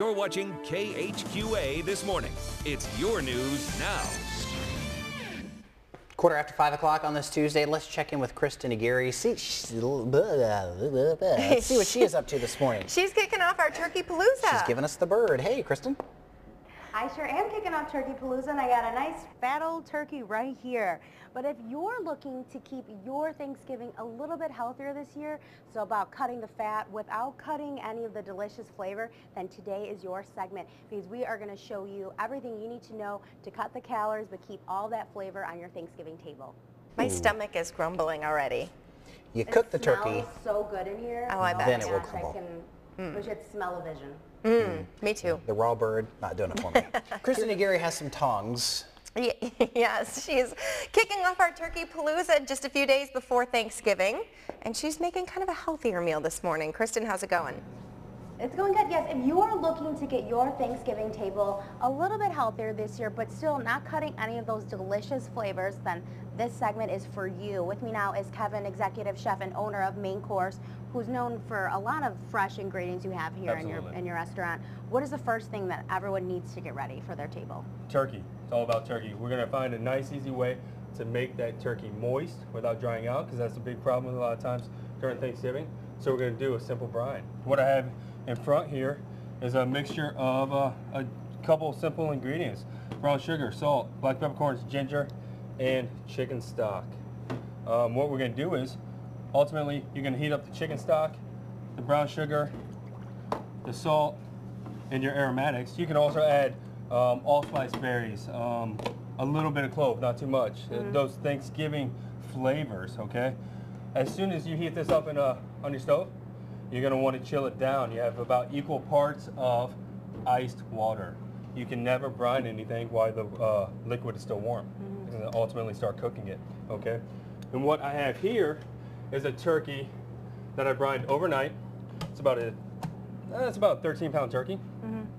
You're watching KHQA This Morning. It's your news now. 5:15 on this Tuesday. Let's check in with Kristen Aguirre. See what she is up to this morning. She's kicking off our Turkey Palooza. She's giving us the bird. Hey, Kristen. I sure am kicking off Turkey Palooza, and I got a nice fat old turkey right here. But if you're looking to keep your Thanksgiving a little bit healthier this year, so about cutting the fat without cutting any of the delicious flavor, then today is your segment, because we are going to show you everything you need to know to cut the calories but keep all that flavor on your Thanksgiving table. My stomach is grumbling already. You cook the turkey. It smells so good in here. Oh, I bet. Then it will crumble. We should smell-o-vision. Me too. The raw bird, not doing it for me. Kristen Aguirre has some tongs. Yes, she's kicking off our Turkey Palooza just a few days before Thanksgiving, and she's making kind of a healthier meal this morning. Kristen, how's it going? It's going good, yes. If you're looking to get your Thanksgiving table a little bit healthier this year, but still not cutting any of those delicious flavors, then this segment is for you. With me now is Kevin, executive chef and owner of Main Course, who's known for a lot of fresh ingredients you have here in your restaurant. What is the first thing that everyone needs to get ready for their table? Turkey. It's all about turkey. We're going to find a nice, easy way to make that turkey moist without drying out, because that's a big problem a lot of times during Thanksgiving. So we're going to do a simple brine. What I have in front here is a mixture of a couple simple ingredients: brown sugar, salt, black peppercorns, ginger, and chicken stock. What we're going to do is, ultimately, you're going to heat up the chicken stock, the brown sugar, the salt, and your aromatics. You can also add allspice berries, a little bit of clove, not too much. Those Thanksgiving flavors, okay? As soon as you heat this up on your stove, you're going to want to chill it down. You have about equal parts of iced water. You can never brine anything while the liquid is still warm. And ultimately start cooking it, okay? And what I have here is a turkey that I brined overnight. It's about a 13-pound turkey,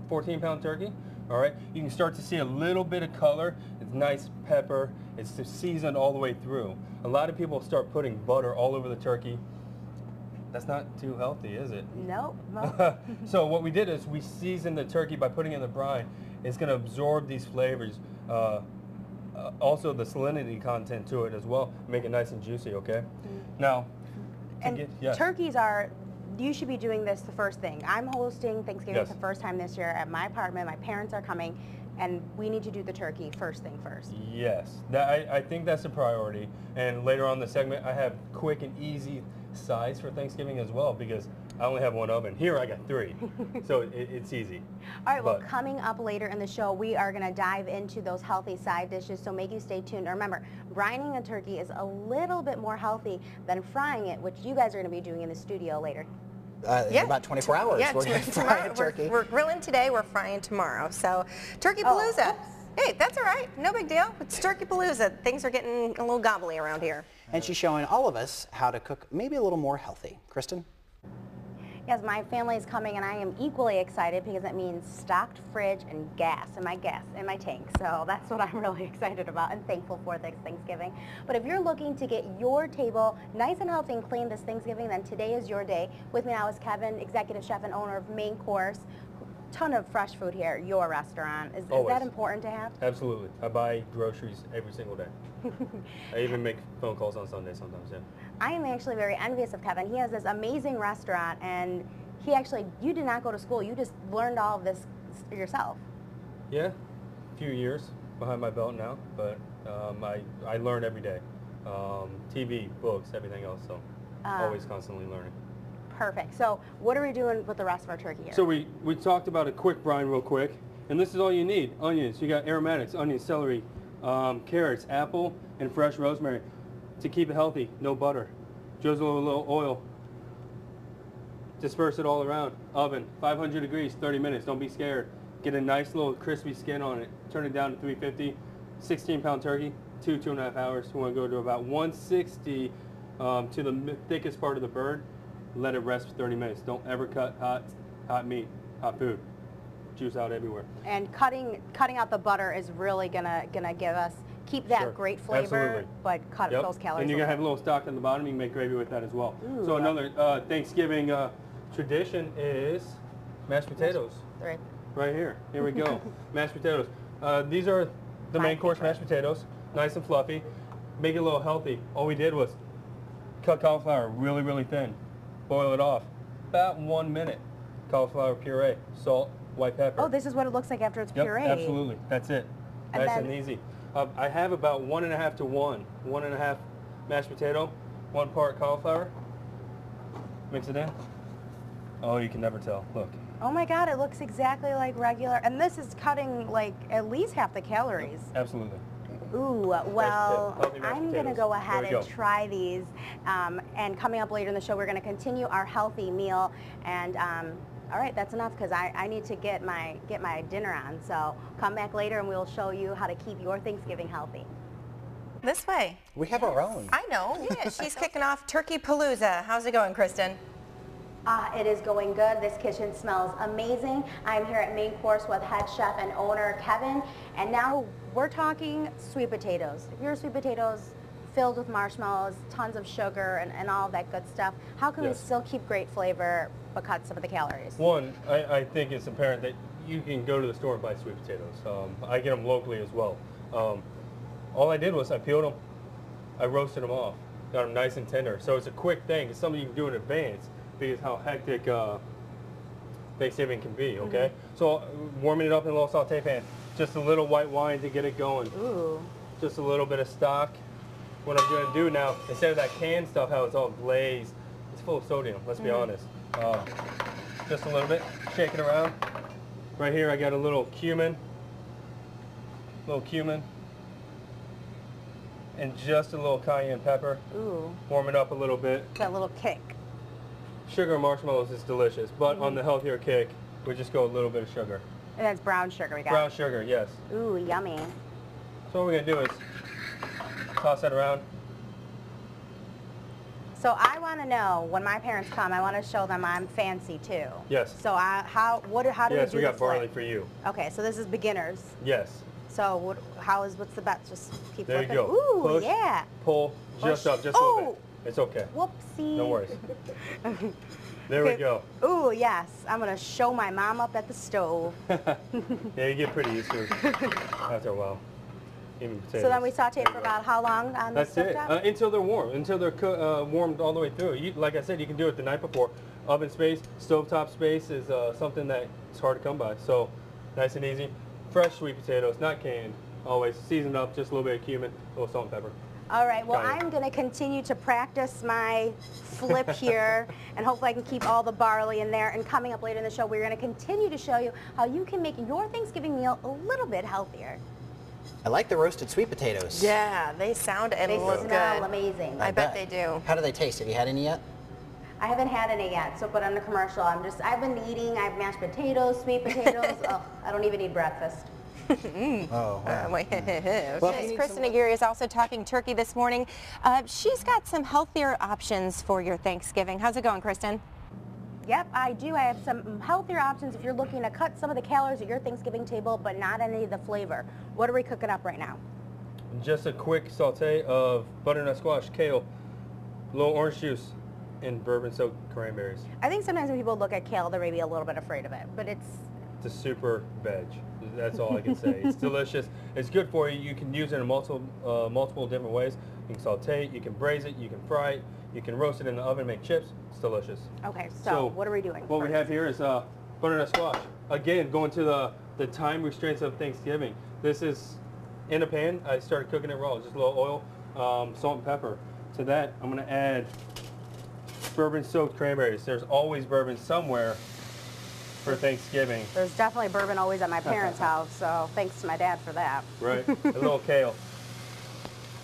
14-pound turkey. All right, you can start to see a little bit of color. It's nice pepper. It's seasoned all the way through. A lot of people start putting butter all over the turkey. That's not too healthy, is it? Nope. So what we did is we seasoned the turkey by putting it in the brine. It's going to absorb these flavors. Also the salinity content to it as well, make it nice and juicy, okay? Now, turkeys are, you should be doing this the first thing. I'm hosting Thanksgiving for the first time this year at my apartment. My parents are coming, and we need to do the turkey first thing first. Yes, I think that's a priority. And later on in the segment, I have quick and easy sides for Thanksgiving as well, because I only have one oven. Here I got 3, so it's easy. All right, well, coming up later in the show, we are going to dive into those healthy side dishes, so make you stay tuned. Remember, brining a turkey is a little bit more healthy than frying it, which you guys are going to be doing in the studio later. In about 24 hours, yeah, we're going to fry a turkey. We're grilling today, we're frying tomorrow. So, Turkey Palooza. Hey, that's all right. No big deal. It's Turkey Palooza. Things are getting a little gobbly around here. And she's showing all of us how to cook maybe a little more healthy. Kristen? Yes, my family is coming, and I am equally excited because that means stocked fridge and gas in my tank. So that's what I'm really excited about and thankful for this Thanksgiving. But if you're looking to get your table nice and healthy and clean this Thanksgiving, then today is your day. With me now is Kevin, executive chef and owner of Main Course. Ton of fresh food here at your restaurant. Is that important to have? Absolutely. I buy groceries every single day. I even make phone calls on Sunday sometimes, yeah. I am actually very envious of Kevin. He has this amazing restaurant, and you did not go to school. You just learned all of this yourself. Yeah, a few years behind my belt now, but I learn every day. TV, books, everything else, so always constantly learning. Perfect. So what are we doing with the rest of our turkey here? So we talked about a quick brine real quick, and this is all you need. Onions, you got aromatics, onions, celery, carrots, apple, and fresh rosemary. To keep it healthy, no butter. Drizzle a little oil. Disperse it all around. Oven, 500 degrees, 30 minutes. Don't be scared. Get a nice little crispy skin on it. Turn it down to 350. 16-pound turkey, 2.5 hours. You want to go to about 160 to the thickest part of the bird. Let it rest for 30 minutes. Don't ever cut hot meat, hot food. Juice out everywhere. And cutting out the butter is really gonna give us keep that great flavor, but cut those calories. And you're gonna have a little stock on the bottom. You can make gravy with that as well. Ooh, so another Thanksgiving tradition is mashed potatoes. Right. Here we go. Mashed potatoes. These are the main course mashed potatoes. Nice and fluffy. Make it a little healthy. All we did was cut cauliflower really, really thin. Boil it off. About 1 minute. Cauliflower puree. Salt, white pepper. Oh, this is what it looks like after it's Yep, pureed. absolutely. That's it. And Nice then- and easy. I have about 1.5 to 1. 1.5 mashed potato, 1 part cauliflower. Mix it in. Oh, you can never tell. Look. Oh my God, it looks exactly like regular. And this is cutting like at least half the calories. Absolutely. Ooh, well, Healthy mashed I'm going to potatoes. go There ahead we and go. try these. And coming up later in the show, we're going to continue our healthy meal. And all right, that's enough because I need to get my dinner on. So come back later and we'll show you how to keep your Thanksgiving healthy. This way. We have our own. I know. Yeah, she's kicking off Turkey Palooza. How's it going, Kristen? It is going good. This kitchen smells amazing. I'm here at Main Course with head chef and owner Kevin. And now we're talking sweet potatoes. If your sweet potatoes filled with marshmallows, tons of sugar and all that good stuff, how can we Yes. still keep great flavor but cut some of the calories? One, I think it's apparent that you can go to the store and buy sweet potatoes. I get them locally as well. All I did was I peeled them, I roasted them off, got them nice and tender. So it's a quick thing. It's something you can do in advance because how hectic Thanksgiving can be, okay? So warming it up in a little saute pan, just a little white wine to get it going. Ooh. Just a little bit of stock. What I'm going to do now, instead of that canned stuff, how it's all glazed, it's full of sodium, let's be honest. Just a little bit, shake it around. Right here I got a little cumin, and just a little cayenne pepper. Ooh. Warm it up a little bit. That little kick. Sugar and marshmallows is delicious, but on the healthier kick, we just go a little bit of sugar. And that's brown sugar we got. Brown sugar, yes. Ooh, yummy. So what we're going to do is toss that around. So I want to know, when my parents come, I want to show them I'm fancy too. Yes. So how do we do Yes, we got this barley like? for you. Okay, so this is beginners. Yes. So what's the bet? Just keep There you flipping? go. Ooh, Push, yeah. pull, just Push. up, just a little Oh! bit. It's okay. Whoopsie. No worries. There we Okay. go. Ooh, yes. I'm going to show my mom up at the stove. Yeah, you get pretty used to it after a while. Even potatoes. So then we saute There for you go. about how long on the That's it. stovetop? Until they're warm. Until they're warmed all the way through. Like I said, you can do it the night before. Oven space, stovetop space is something that it's hard to come by. So nice and easy. Fresh sweet potatoes, not canned. Always seasoned up, just a little bit of cumin, a little salt and pepper. All right, well, Got it. I'm going to continue to practice my flip here, and hopefully I can keep all the barley in there. And coming up later in the show, we're going to continue to show you how you can make your Thanksgiving meal a little bit healthier. I like the roasted sweet potatoes. Yeah, they sound and They look smell good. amazing. I bet they do. How do they taste? Have you had any yet? I haven't had any yet, so but on the commercial, I've been eating, I have mashed potatoes, sweet potatoes. Oh, I don't even need breakfast. Oh, wow. Wait. Well, Okay. if you need Kristen some- Aguirre is also talking turkey this morning. She's got some healthier options for your Thanksgiving. How's it going, Kristen? Yep, I do. I have some healthier options if you're looking to cut some of the calories at your Thanksgiving table, but not any of the flavor. What are we cooking up right now? Just a quick saute of butternut squash, kale, a little orange juice, and bourbon-soaked cranberries. I think sometimes when people look at kale, they're maybe a little bit afraid of it, but it's It's a super veg. That's all I can say. It's delicious. It's good for you. You can use it in multiple different ways. You can saute it, you can braise it, you can fry it, you can roast it in the oven, make chips. It's delicious. okay. So what are we doing? What we first? have here is butternut squash. Again, going to the time restraints of Thanksgiving. This is in a pan. I started cooking it raw. Just a little oil, salt and pepper. To that, I'm going to add bourbon-soaked cranberries. There's always bourbon somewhere for Thanksgiving. There's definitely bourbon always at my parents' house, so thanks to my dad for that. Right? A little kale.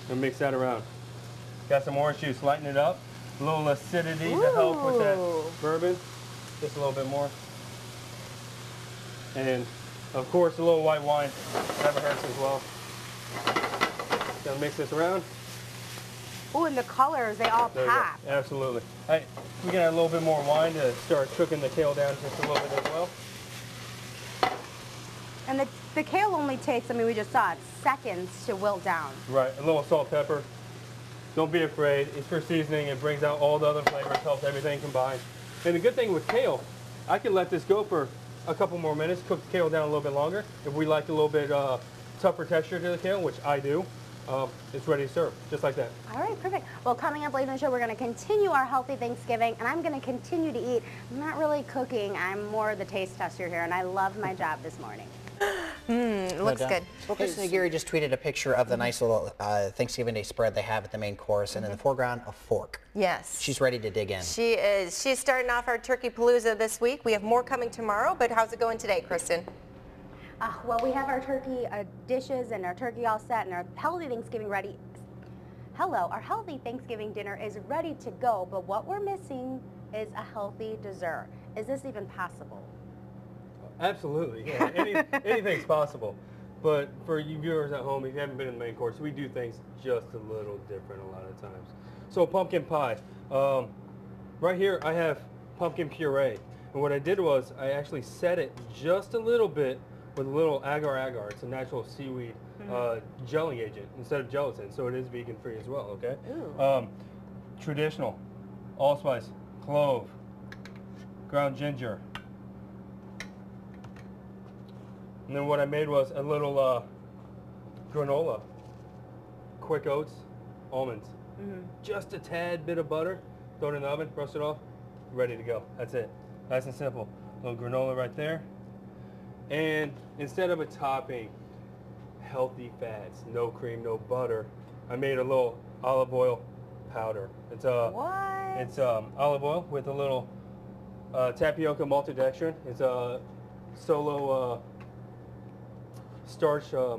And mix that around. Got some orange juice, lighten it up. A little acidity to help with that Ooh. bourbon. Just a little bit more. And of course a little white wine. Never hurts as well. Gonna mix this around. Ooh, and the colors, they all There we go. pop. Absolutely. Hey, we can add a little bit more wine to start cooking the kale down just a little bit as well. And the kale only takes, I mean, we just saw it, seconds to wilt down. Right, a little salt, pepper. Don't be afraid. It's for seasoning. It brings out all the other flavors, helps everything combine. And the good thing with kale, I can let this go for a couple more minutes, cook the kale down a little bit longer. If we like a little bit tougher texture to the kale, which I do, it's ready to serve, just like that. All right, perfect. Well, coming up later in the show, we're going to continue our healthy Thanksgiving, and I'm going to continue to eat. I'm not really cooking. I'm more the taste tester here, and I love my job this morning. Looks good. Well, Kristen Aguirre just tweeted a picture of the nice little Thanksgiving Day spread they have at the main course, and in the foreground, a fork. Yes. She's ready to dig in. She is. She's starting off our Turkey Palooza this week. We have more coming tomorrow, but how's it going today, Kristen? Well, we have our turkey dishes and our turkey all set and our healthy Thanksgiving ready. Hello, our healthy Thanksgiving dinner is ready to go, but what we're missing is a healthy dessert. Is this even possible? Absolutely, yeah. Anything's possible. But for you viewers at home, if you haven't been in the main course, we do things just a little different a lot of times. So pumpkin pie. Right here I have pumpkin puree. And what I did was I actually set it just a little bit with a little agar-agar. It's a natural seaweed gelling agent instead of gelatin, so it is vegan free as well, okay? Traditional, allspice, clove, ground ginger. And then what I made was a little granola, quick oats, almonds. Just a tad bit of butter, throw it in the oven, roast it off, ready to go. That's it. Nice and simple. Little granola right there. And instead of a topping, healthy fats, no cream, no butter, I made a little olive oil powder. It's It's olive oil with a little tapioca maltodextrin. It's a solo starch. I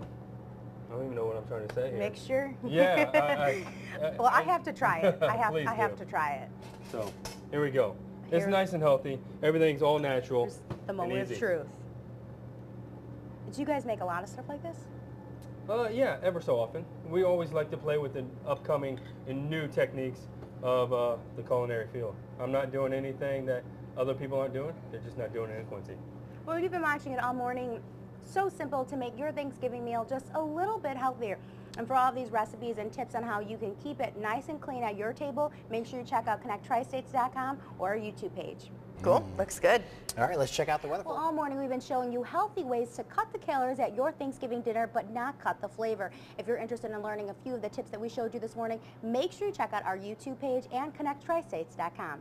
don't even know what I'm trying to say here. Mixture? Yeah. Well, I have to try it. I have do. to try it. So here we go. It's nice and healthy. Everything's all natural. Here's the moment of truth. Did you guys make a lot of stuff like this? Yeah, ever so often. We always like to play with the upcoming and new techniques of the culinary field. I'm not doing anything that other people aren't doing. They're just not doing it in Quincy. Well, you've been watching it all morning. So simple to make your Thanksgiving meal just a little bit healthier. And for all of these recipes and tips on how you can keep it nice and clean at your table, make sure you check out connecttristates.com or our YouTube page. Cool. Looks good. All right, let's check out the weather. Well, all morning we've been showing you healthy ways to cut the calories at your Thanksgiving dinner, but not cut the flavor. If you're interested in learning a few of the tips that we showed you this morning, make sure you check out our YouTube page and connecttristates.com.